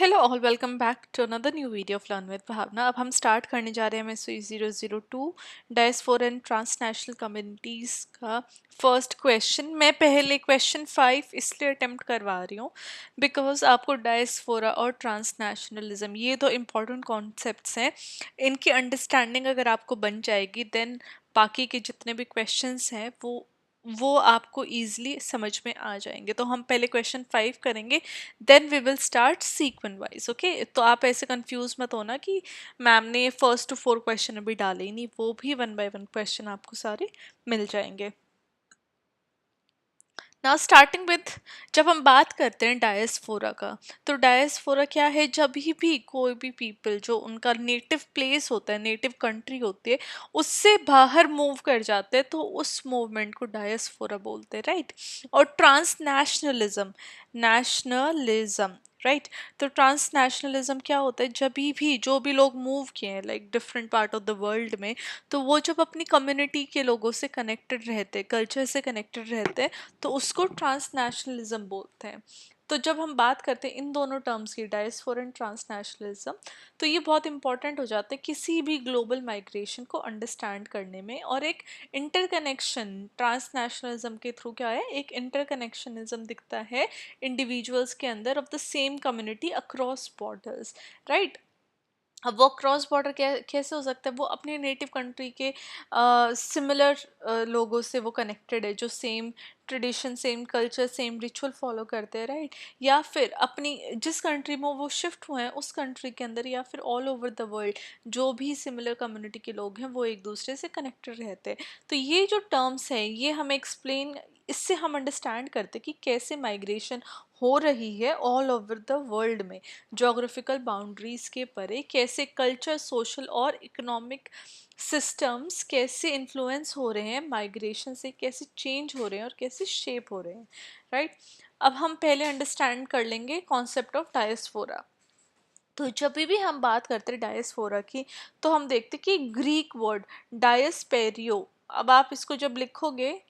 Hello all, welcome back to another new video of learn with Bhavna. अब हम start करने जा रहे हैं MSc 002 diaspora and transnational communities का फर्स्ट क्वेश्चन। मैं पहले क्वेश्चन 5 इसलिए अटेम्प्ट करवा रही हूँ बिकॉज आपको डायस्पोरा और ट्रांसनेशनलिज्म ये दो इम्पॉर्टेंट कॉन्सेप्ट्स हैं। इनकी अंडरस्टैंडिंग अगर आपको बन जाएगी देन बाकी के जितने भी क्वेश्चंस हैं वो आपको ईजिली समझ में आ जाएंगे। तो हम पहले क्वेश्चन 5 करेंगे, then we will start sequence wise. Okay, तो आप ऐसे कंफ्यूज मत होना कि मैम ने फर्स्ट टू 4 क्वेश्चन अभी डाले ही नहीं, वो भी 1 बाय 1 क्वेश्चन आपको सारे मिल जाएंगे। नाउ स्टार्टिंग विथ, जब हम बात करते हैं डायस्पोरा का, तो डायस्पोरा क्या है? जब भी कोई भी पीपल जो उनका नेटिव प्लेस होता है, नेटिव कंट्री होती है, उससे बाहर मूव कर जाते हैं तो उस मूवमेंट को डायस्पोरा बोलते हैं, राइट। और ट्रांसनेशनलिज्म, नेशनलिज्म, राइट। तो ट्रांसनेशनलिज्म क्या होता है? जब भी जो भी लोग मूव किए हैं like different part of the world में, तो वो जब अपनी कम्युनिटी के लोगों से कनेक्टेड रहते, कल्चर से कनेक्टेड रहते, तो उसको ट्रांसनेशनलिज्म बोलते हैं। तो जब हम बात करते हैं इन दोनों टर्म्स की, डायस्पोरा एंड ट्रांसनेशनलिज्म, तो ये बहुत इंपॉर्टेंट हो जाता है किसी भी ग्लोबल माइग्रेशन को अंडरस्टैंड करने में। और एक इंटरकनेक्शन ट्रांसनेशनलिज्म के थ्रू क्या है, एक इंटरकनेक्शनिज्म दिखता है इंडिविजुअल्स के अंदर of the same community across borders, right. अब वो क्रॉस बॉर्डर कैसे हो सकता है? वो अपने नेटिव कंट्री के सिमिलर लोगों से वो कनेक्टेड है, जो same tradition, same culture, same ritual follow करते हैं, राइट। या फिर अपनी जिस कंट्री में वो शिफ्ट हुए हैं उस कंट्री के अंदर, या फिर ऑल ओवर द वर्ल्ड जो भी सिमिलर कम्युनिटी के लोग हैं वो एक दूसरे से कनेक्टेड रहते हैं। तो ये जो टर्म्स हैं ये हमें एक्सप्लेन, इससे हम अंडरस्टैंड करते हैं कि कैसे माइग्रेशन हो रही है ऑल ओवर द वर्ल्ड में, जोग्राफिकल बाउंड्रीज के परे कैसे कल्चर, सोशल और इकोनॉमिक सिस्टम्स कैसे इन्फ्लुएंस हो रहे हैं माइग्रेशन से, कैसे चेंज हो रहे हैं और कैसे शेप हो रहे हैं, राइट। अब हम पहले अंडरस्टैंड कर लेंगे कॉन्सेप्ट ऑफ डायस्पोरा। तो जब भी हम बात करते हैं डायस्पोरा की, तो हम देखते कि ग्रीक वर्ड डायस्पेरियो, अब आप इसको जब लिखोगे,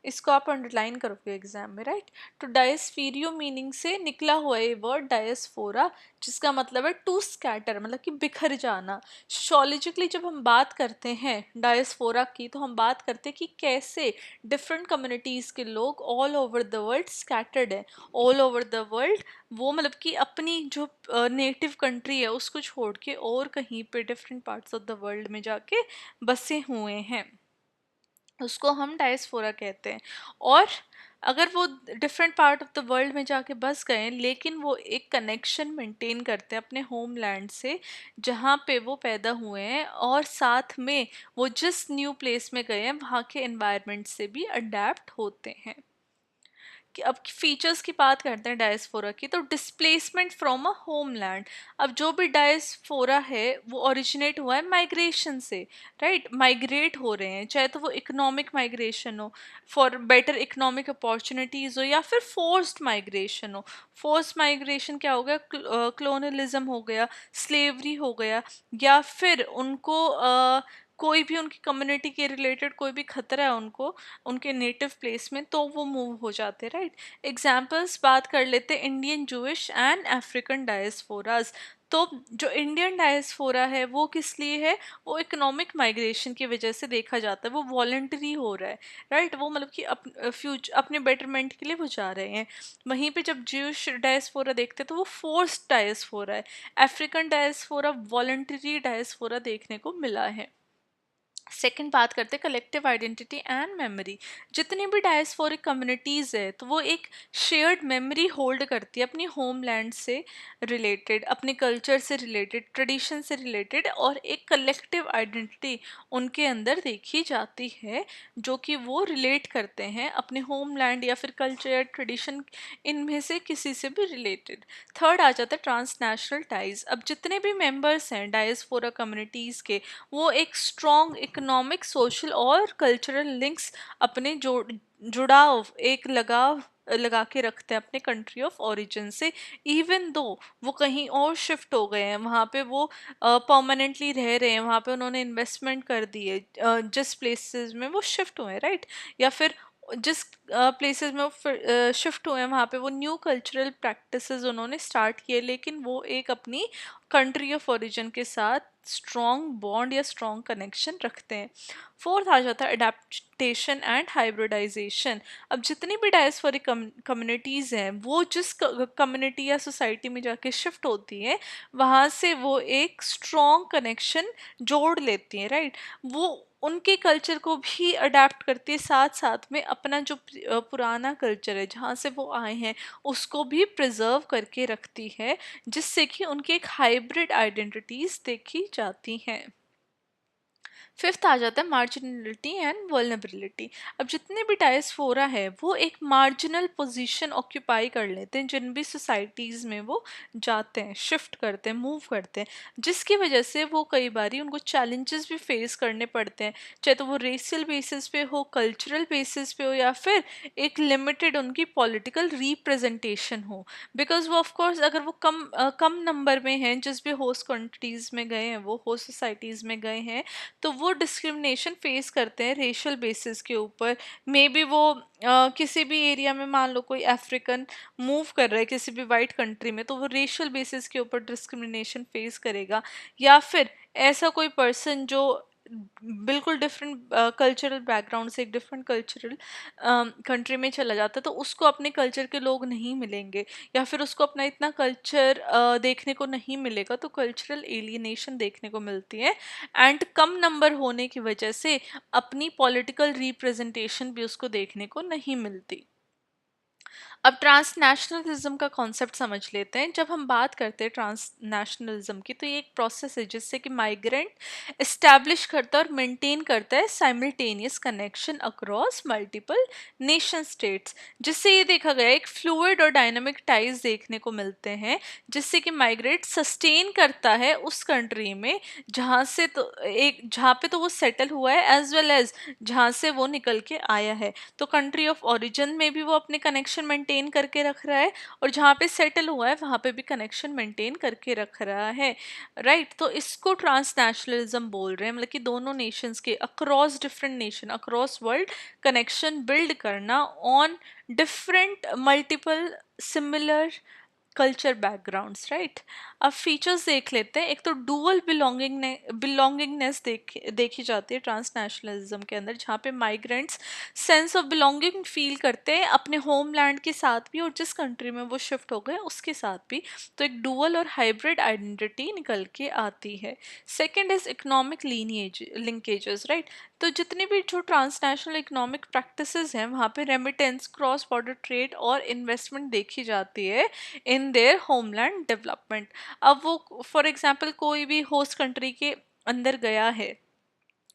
इसको आप अंडरलाइन करोगे एग्जाम में, राइट। तो डायस्फीरियो मीनिंग से निकला हुआ ये वर्ड डायस्फोरा, जिसका मतलब है टू स्कैटर, मतलब कि बिखर जाना। सोशियोलॉजिकली जब हम बात करते हैं डायस्फोरा की, तो हम बात करते हैं कि कैसे डिफरेंट कम्युनिटीज़ के लोग all over the world scattered है, ऑल ओवर द वर्ल्ड, वो मतलब कि अपनी जो नेटिव कंट्री है उसको छोड़ के और कहीं पे different parts of the world में जाके बसे हुए हैं, उसको हम डायस्पोरा कहते हैं। और अगर वो different part of the world में जाके बस गए लेकिन वो एक कनेक्शन मेंटेन करते हैं अपने होमलैंड से जहाँ पे वो पैदा हुए हैं, और साथ में वो जिस न्यू प्लेस में गए हैं वहाँ के एनवायरनमेंट से भी अडेप्ट होते हैं। कि अब फीचर्स की बात करते हैं डायस्पोरा की, तो डिस्प्लेसमेंट फ्रॉम अ होमलैंड। अब जो भी डायस्पोरा है वो ओरिजिनेट हुआ है माइग्रेशन से, राइट। माइग्रेट हो रहे हैं, चाहे तो वो इकोनॉमिक माइग्रेशन हो फॉर बेटर इकोनॉमिक अपॉर्चुनिटीज़ हो, या फिर फोर्स्ड माइग्रेशन हो। फोर्स्ड माइग्रेशन क्या हो गया? क्लोनलिज्म हो गया, स्लेवरी हो गया, या फिर उनको कोई भी उनकी कम्युनिटी के रिलेटेड कोई भी खतरा है उनको उनके नेटिव प्लेस में, तो वो मूव हो जाते, राइट। एग्जाम्पल्स बात कर लेते हैं इंडियन, जूइश एंड अफ्रीकन डायस्पोराज। तो जो इंडियन डायस्पोरा है वो किस लिए है? वो इकोनॉमिक माइग्रेशन की वजह से देखा जाता है, वो वॉलंटरी हो रहा है, राइट। वो मतलब कि फ्यूचर अपने बेटरमेंट के लिए वो जा रहे हैं। वहीं पे जब ज्यूश डायस्पोरा देखते हैं तो वो फोर्स्ड डायस्पोरा है। अफ्रीकन डायस्पोरा वॉलंटरी डायस्पोरा देखने को मिला है। सेकंड बात करते हैं कलेक्टिव आइडेंटिटी एंड मेमोरी। जितनी भी डायस्पोरिक कम्युनिटीज़ है तो वो एक शेयर्ड मेमोरी होल्ड करती है अपनी होमलैंड से रिलेटेड, अपने कल्चर से रिलेटेड, ट्रेडिशन से रिलेटेड, और एक कलेक्टिव आइडेंटिटी उनके अंदर देखी जाती है जो कि वो रिलेट करते हैं अपने होमलैंड या फिर कल्चर, ट्रेडिशन, इनमें से किसी से भी रिलेटेड। थर्ड आ जाता है ट्रांसनेशनल टाइज। अब जितने भी मेंबर्स हैं डायस्पोरा कम्युनिटीज़ के, वो एक स्ट्रॉन्ग इकोनॉमिक, सोशल और कल्चरल लिंक्स अपने जुड़ाव, एक लगाव लगा के रखते हैं अपने कंट्री ऑफ ओरिजिन से। इवन दो वो कहीं और शिफ्ट हो गए हैं, वहाँ पे वो परमानेंटली रह रहे हैं, वहाँ पे उन्होंने इन्वेस्टमेंट कर दी है जिस प्लेसेस में वो शिफ्ट हुए हैं, राइट। या फिर जिस प्लेसेस में वो शिफ्ट हुए हैं वहाँ पे वो न्यू कल्चरल प्रैक्टिसेस उन्होंने स्टार्ट किए, लेकिन वो एक अपनी कंट्री ऑफ ओरिजिन के साथ स्ट्रॉन्ग बॉन्ड या स्ट्रॉन्ग कनेक्शन रखते हैं। फोर्थ आ जाता है अडेप्टेशन एंड हाइब्रिडाइजेशन। अब जितनी भी डायस्पोरिक कम्युनिटीज़ हैं वो जिस कम्युनिटी या सोसाइटी में जाके शिफ्ट होती हैं वहाँ से वो एक स्ट्रॉन्ग कनेक्शन जोड़ लेती हैं, राइट। वो उनके कल्चर को भी अडेप्ट करती है, साथ साथ में अपना जो पुराना कल्चर है जहाँ से वो आए हैं उसको भी प्रिजर्व करके रखती है, जिससे कि उनकी एक हाइब्रिड आइडेंटिटीज देखी जाती हैं। फिफ्थ आ जाता है मार्जिनलिटी एंड वल्नरेबिलिटी। अब जितने भी डायस्पोरा है वो एक मार्जिनल पोजीशन ऑक्यूपाई कर लेते हैं जिन भी सोसाइटीज़ में वो जाते हैं, शिफ्ट करते हैं, मूव करते हैं, जिसकी वजह से वो कई बारी उनको चैलेंजेस भी फेस करने पड़ते हैं, चाहे तो वो रेशियल बेसिस पे हो, कल्चरल बेसिस पे हो, या फिर एक लिमिटेड उनकी पॉलिटिकल रिप्रेजेंटेशन हो। बिकॉज वो ऑफ कोर्स अगर वो कम नंबर में हैं, जिस भी होस्ट कंट्रीज़ में गए हैं, वो होस्ट सोसाइटीज़ में गए हैं, तो वो डिस्क्रिमिनेशन फेस करते हैं रेशियल बेसिस के ऊपर। मे बी वो किसी भी एरिया में मान लो कोई अफ्रीकन मूव कर रहा है किसी भी वाइट कंट्री में, तो वो रेशियल बेसिस के ऊपर डिस्क्रिमिनेशन फेस करेगा। या फिर ऐसा कोई पर्सन जो बिल्कुल डिफरेंट कल्चरल बैकग्राउंड से एक डिफरेंट कल्चरल कंट्री में चला जाता है, तो उसको अपने कल्चर के लोग नहीं मिलेंगे, या फिर उसको अपना इतना कल्चर देखने को नहीं मिलेगा, तो कल्चरल एलियनेशन देखने को मिलती है। एंड कम नंबर होने की वजह से अपनी पॉलिटिकल रिप्रेजेंटेशन भी उसको देखने को नहीं मिलती। अब ट्रांसनेशनलिज्म का कॉन्सेप्ट समझ लेते हैं। जब हम बात करते हैं ट्रांसनेशनलिज्म की, तो ये एक प्रोसेस है जिससे कि माइग्रेंट इस्टेब्लिश करता है और मेंटेन करता है simultaneous connection across multiple nation states, जिससे ये देखा गया एक फ्लूइड और डायनामिक टाइज देखने को मिलते हैं, जिससे कि माइग्रेट सस्टेन करता है उस कंट्री में जहाँ पे तो वो सेटल हुआ है, एज वेल एज जहाँ से वो निकल के आया है। तो कंट्री ऑफ ओरिजिन में भी वो अपने कनेक्शन मेंटेन करके रख रहा है, और जहाँ पे सेटल हुआ है वहाँ पे भी कनेक्शन मेंटेन करके रख रहा है, राइट। तो इसको ट्रांसनेशनलिज्म बोल रहे हैं, मतलब कि दोनों नेशंस के across different nation across world connection build करना on different multiple similar culture backgrounds, right. अब फीचर्स देख लेते हैं। एक तो डुअल बिलोंगिंगनेस देखी जाती है ट्रांसनेशनलिज्म के अंदर, जहाँ पे migrants sense of belonging feel करते हैं अपने होमलैंड के साथ भी और जिस कंट्री में वो शिफ्ट हो गए उसके साथ भी। तो एक डुअल और हाइब्रिड आइडेंटिटी निकल के आती है। Second is economic lineage linkages, right. तो जितनी भी जो ट्रांसनेशनल इकोनॉमिक प्रैक्टिसेस हैं वहाँ पे रेमिटेंस, क्रॉस बॉर्डर ट्रेड और इन्वेस्टमेंट देखी जाती है इन देयर होमलैंड डेवलपमेंट। अब वो फॉर एग्जांपल कोई भी होस्ट कंट्री के अंदर गया है,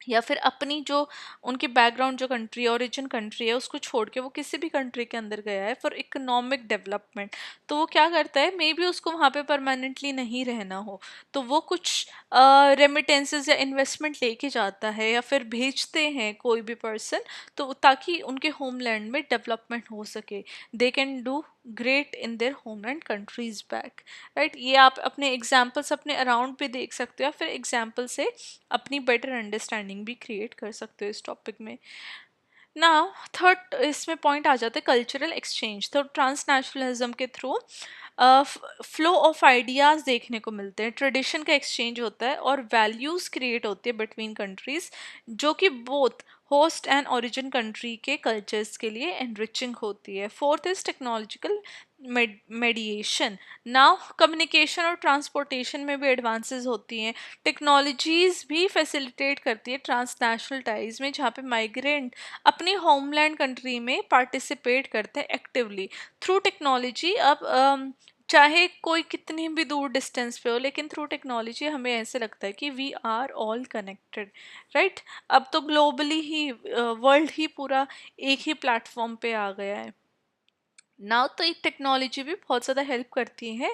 या फिर अपनी जो उनकी बैकग्राउंड जो कंट्री ओरिजिन कंट्री है उसको छोड़ के वो किसी भी कंट्री के अंदर गया है फॉर इकोनॉमिक डेवलपमेंट, तो वो क्या करता है, मे बी उसको वहाँ पे परमानेंटली नहीं रहना हो, तो वो कुछ रेमिटेंसेस या इन्वेस्टमेंट लेके जाता है या फिर भेजते हैं कोई भी पर्सन, तो ताकि उनके होमलैंड में डेवलपमेंट हो सके, they can do great in their homeland countries back, right. ये आप अपने एग्जाम्पल्स अपने अराउंड पे देख सकते हो, या फिर एग्जाम्पल से अपनी बेटर अंडरस्टैंडिंग भी क्रिएट कर सकते हो इस टॉपिक में। नाउ थर्ड इसमें पॉइंट आ जाता है कल्चरल एक्सचेंज। तो ट्रांसनेशनलिज्म के थ्रू फ्लो ऑफ आइडियाज़ देखने को मिलते हैं, ट्रेडिशन का एक्सचेंज होता है और वैल्यूज़ क्रिएट होती है बिटवीन कंट्रीज, जो कि both host and origin country के कल्चर्स के लिए एनरिचिंग होती है। Fourth is technological मेडिएशन। Now communication और ट्रांसपोर्टेशन में भी एडवांसेस होती हैं, टेक्नोलॉजीज भी फैसिलिटेट करती है ट्रांसनेशनल टाइज में, जहाँ पे माइग्रेंट अपनी होमलैंड कंट्री में पार्टिसिपेट करते हैं एक्टिवली थ्रू टेक्नोलॉजी। अब चाहे कोई कितनी भी दूर डिस्टेंस पे हो, लेकिन थ्रू टेक्नोलॉजी हमें ऐसे लगता है कि we are all connected, right. अब तो ग्लोबली ही वर्ल्ड ही पूरा एक ही प्लेटफॉर्म पे आ गया है नाउ। तो एक टेक्नोलॉजी भी बहुत ज़्यादा हेल्प करती है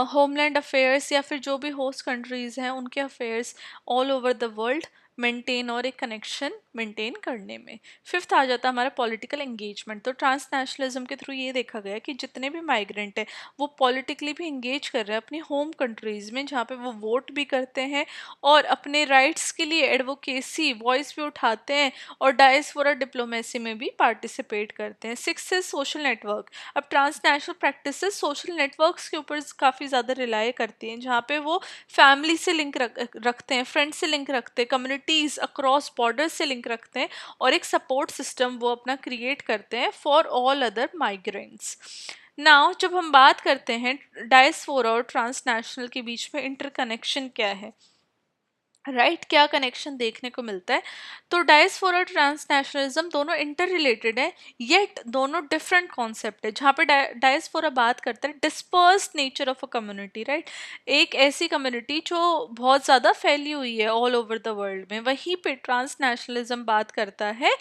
होमलैंड अफेयर्स या फिर जो भी होस्ट कंट्रीज़ हैं उनके affairs all over the world maintain और एक कनेक्शन मेंटेन करने में। फिफ्थ आ जाता है हमारा पॉलिटिकल एंगेजमेंट। तो ट्रांसनेशनलिज्म के थ्रू ये देखा गया कि जितने भी माइग्रेंट है वो पॉलिटिकली भी इंगेज कर रहे हैं अपनी होम कंट्रीज में, जहाँ पे वो वोट भी करते हैं और अपने राइट्स के लिए एडवोकेसी वॉइस भी उठाते हैं और डायस्पोरा डिप्लोमेसी में भी पार्टिसिपेट करते हैं। सिक्स है सोशल नेटवर्क। अब ट्रांसनेशनल प्रैक्टिसेस सोशल नेटवर्क्स के ऊपर काफ़ी ज़्यादा रिलाई करती हैं, जहाँ पे वो फैमिली से लिंक रखते हैं, फ्रेंड्स से लिंक रखते हैं, कम्युनिटीज़ अक्रॉस बॉर्डर्स से लिंक रखते हैं और एक सपोर्ट सिस्टम वो अपना क्रिएट करते हैं for all other migrants. Now जब हम बात करते हैं डायस्पोरा और ट्रांसनेशनल के बीच में इंटरकनेक्शन क्या है, राइट, क्या कनेक्शन देखने को मिलता है, तो डायस्पोरा और ट्रांसनेशनलिज्म दोनों इंटर रिलेटेड है, येट दोनों डिफरेंट कॉन्सेप्ट है। जहाँ पे डायस्पोरा बात करता है dispersed nature of a community, right, एक ऐसी कम्युनिटी जो बहुत ज़्यादा फैली हुई है ऑल ओवर द वर्ल्ड में। वहीं पे ट्रांसनेशनलिज्म बात करता है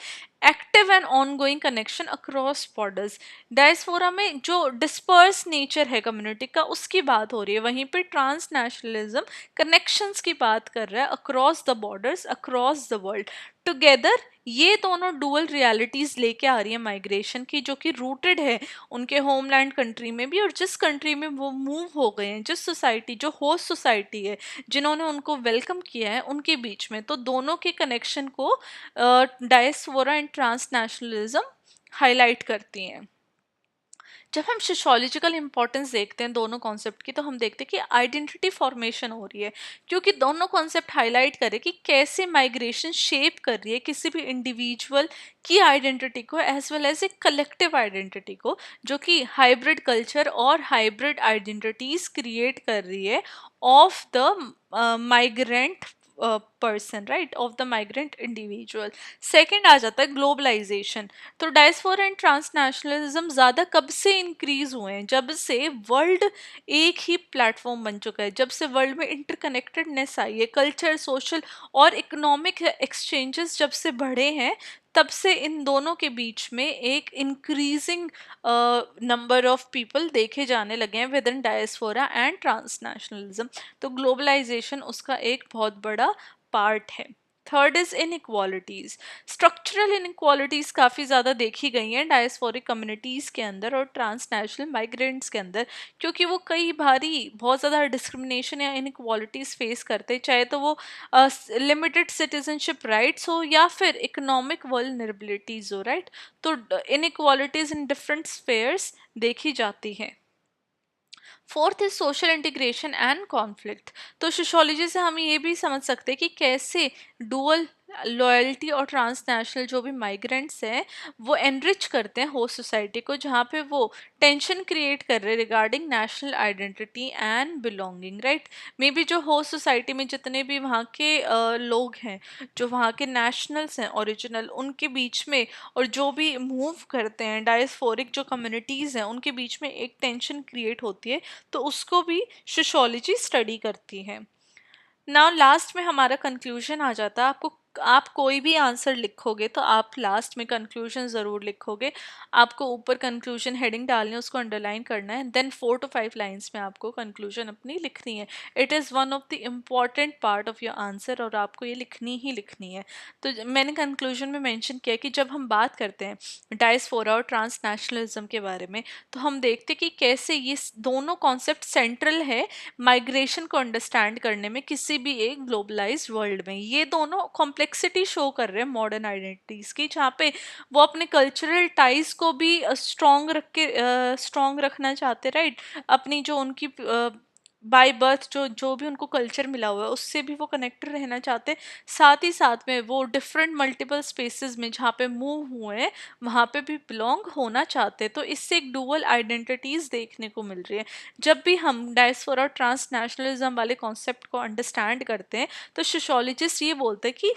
active and ongoing connection across borders. Diaspora में जो डिस्पर्स नेचर है कम्युनिटी का उसकी बात हो रही है, वहीं पे ट्रांसनेशनलिज्म कनेक्शंस की बात कर रहा है across the borders across the world together. ये दोनों डुअल रियलिटीज लेके आ रही है माइग्रेशन की, जो कि रूटेड है उनके होमलैंड कंट्री में भी और जिस कंट्री में वो मूव हो गए हैं, जिस सोसाइटी जो होस्ट सोसाइटी है जिन्होंने उनको वेलकम किया है उनके बीच में। तो दोनों के कनेक्शन को डायस्पोरा एंड ट्रांसनेशनलिज्म हाईलाइट करती हैं। जब हम सोशोलॉजिकल इंपॉर्टेंस देखते हैं दोनों कॉन्सेप्ट की, तो हम देखते हैं कि आइडेंटिटी फॉर्मेशन हो रही है, क्योंकि दोनों कॉन्सेप्ट हाईलाइट करें कि कैसे माइग्रेशन शेप कर रही है किसी भी इंडिविजुअल की आइडेंटिटी को as well as a collective identity को, जो कि हाइब्रिड कल्चर और हाइब्रिड आइडेंटिटीज क्रिएट कर रही है of the migrant person, right, of the migrant individual. Second आ जाता है ग्लोबलाइजेशन। तो डायस्पोरा एंड ट्रांसनेशनलिज्म ज़्यादा कब से इंक्रीज हुए हैं, जब से वर्ल्ड एक ही प्लेटफॉर्म बन चुका है, जब से वर्ल्ड में इंटरकनेक्टेडनेस आई है, कल्चर सोशल और इकोनॉमिक एक्सचेंजेस जब से बढ़े हैं, तब से इन दोनों के बीच में एक इंक्रीजिंग नंबर ऑफ पीपल देखे जाने लगे हैं विद इन डायस्पोरा एंड ट्रांसनेशनलिज्म। तो ग्लोबलाइजेशन उसका एक बहुत बड़ा पार्ट है। Third is inequalities. Structural inequalities काफ़ी ज़्यादा देखी गई हैं डायस्पोरिक कम्युनिटीज़ के अंदर और ट्रांसनेशनल माइग्रेंट्स के अंदर, क्योंकि वो कई बारी बहुत ज़्यादा डिस्क्रिमिनेशन या इनइक्वालिटीज़ फेस करते हैं, चाहे तो वो लिमिटेड सिटीजनशिप राइट्स हो या फिर इकोनॉमिक वल्नरेबिलिटीज़ हो, राइट। तो इनइक्वालिटीज़ इन डिफरेंट स्फेयर्स देखी जाती हैं। Fourth is social integration and conflict. तो सोशोलॉजी से हम ये भी समझ सकते हैं कि कैसे डुअल लॉयल्टी और ट्रांसनेशनल जो भी माइग्रेंट्स हैं वो एनरिच करते हैं होस्ट सोसाइटी को, जहाँ पे वो टेंशन क्रिएट कर रहे हैं regarding national identity and belonging, right. May be जो होस्ट सोसाइटी में जितने भी वहाँ के लोग हैं, जो वहाँ के नेशनल्स हैं ओरिजिनल, उनके बीच में और जो भी मूव करते हैं डायस्पोरिक जो कम्युनिटीज़ हैं उनके बीच में एक टेंशन क्रिएट होती है, तो उसको भी सोशियोलॉजी स्टडी करती है। नाउ लास्ट में हमारा कंक्लूजन आ जाता है। आपको आप कोई भी आंसर लिखोगे तो आप लास्ट में कंक्लूजन ज़रूर लिखोगे। आपको ऊपर कंक्लूजन हेडिंग डालनी है, उसको अंडरलाइन करना है, देन 4 to 5 लाइंस में आपको कंक्लूजन अपनी लिखनी है। It is one of the important part of your answer और आपको ये लिखनी ही लिखनी है। तो मैंने कंक्लूजन में मेंशन किया कि जब हम बात करते हैं डायस्पोरा और ट्रांसनेशनलिज्म के बारे में, तो हम देखते कि कैसे ये दोनों कॉन्सेप्ट सेंट्रल है माइग्रेशन को अंडरस्टैंड करने में किसी भी एक ग्लोबलाइज्ड वर्ल्ड में। ये दोनों कॉम्प्लेक्सिटी शो कर रहे हैं मॉडर्न आइडेंटिटीज़ की, जहाँ पे वो अपने कल्चरल टाइज को भी स्ट्रॉन्ग रखना चाहते, राइट। अपनी जो उनकी बाय बर्थ जो भी उनको कल्चर मिला हुआ है उससे भी वो कनेक्टेड रहना चाहते हैं। साथ ही साथ में वो डिफरेंट मल्टीपल स्पेसेस में जहाँ पे मूव हुए हैं वहाँ पे भी बिलोंग होना चाहते हैं। तो इससे एक डुअल आइडेंटिटीज़ देखने को मिल रही है। जब भी हम डायस्पोरा और ट्रांसनेशनलिज्म वाले कॉन्सेप्ट को अंडरस्टैंड करते हैं तो सोशियोलॉजिस्ट ये बोलते हैं कि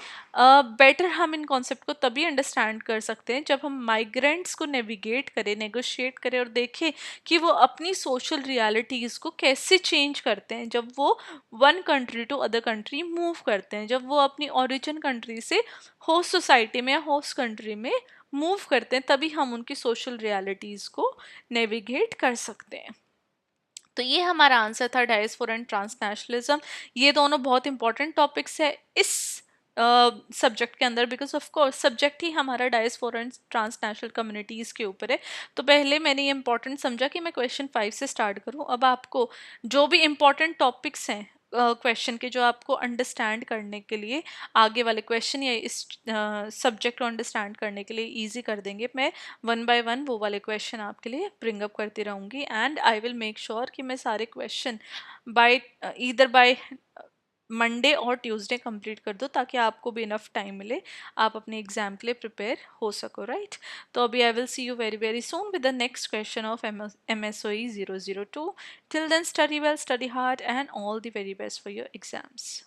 बेटर हम इन कॉन्सेप्ट को तभी अंडरस्टैंड कर सकते हैं जब हम माइग्रेंट्स को नेविगेट करें, नेगोशिएट करें और देखें कि वो अपनी सोशल रियलिटीज़ को कैसे चेंज करते हैं जब वो one country to other country move करते हैं, जब वो अपनी ओरिजिन कंट्री से होस्ट सोसाइटी में या होस्ट कंट्री में मूव करते हैं, तभी हम उनकी सोशल रियलिटीज़ को नेविगेट कर सकते हैं। तो ये हमारा आंसर था डायस्पोरा एंड ट्रांसनेशनलिज्म। ये दोनों बहुत इंपॉर्टेंट टॉपिक्स है इस सब्जेक्ट के अंदर, बिकॉज ऑफ कोर्स सब्जेक्ट ही हमारा डायस्पोरा एंड ट्रांसनेशनल कम्युनिटीज़ के ऊपर है। तो पहले मैंने ये इंपॉर्टेंट समझा कि मैं क्वेश्चन 5 से स्टार्ट करूँ। अब आपको जो भी इम्पोर्टेंट टॉपिक्स हैं क्वेश्चन के, जो आपको अंडरस्टैंड करने के लिए आगे वाले क्वेश्चन या इस सब्जेक्ट को अंडरस्टैंड करने के लिए इजी कर देंगे, मैं वन बाय वन वो वाले क्वेश्चन आपके लिए ब्रिंग अप करती रहूँगी। And I will make sure कि मैं सारे question by either by Monday और ट्यूसडे कंप्लीट कर दो, ताकि आपको भी इनफ टाइम मिले, आप अपने एग्जाम के लिए प्रिपेयर हो सको, राइट। तो अभी I will see you very very soon with the next question of MSOE 002। Till then study well, study hard, and all the very best for your exams.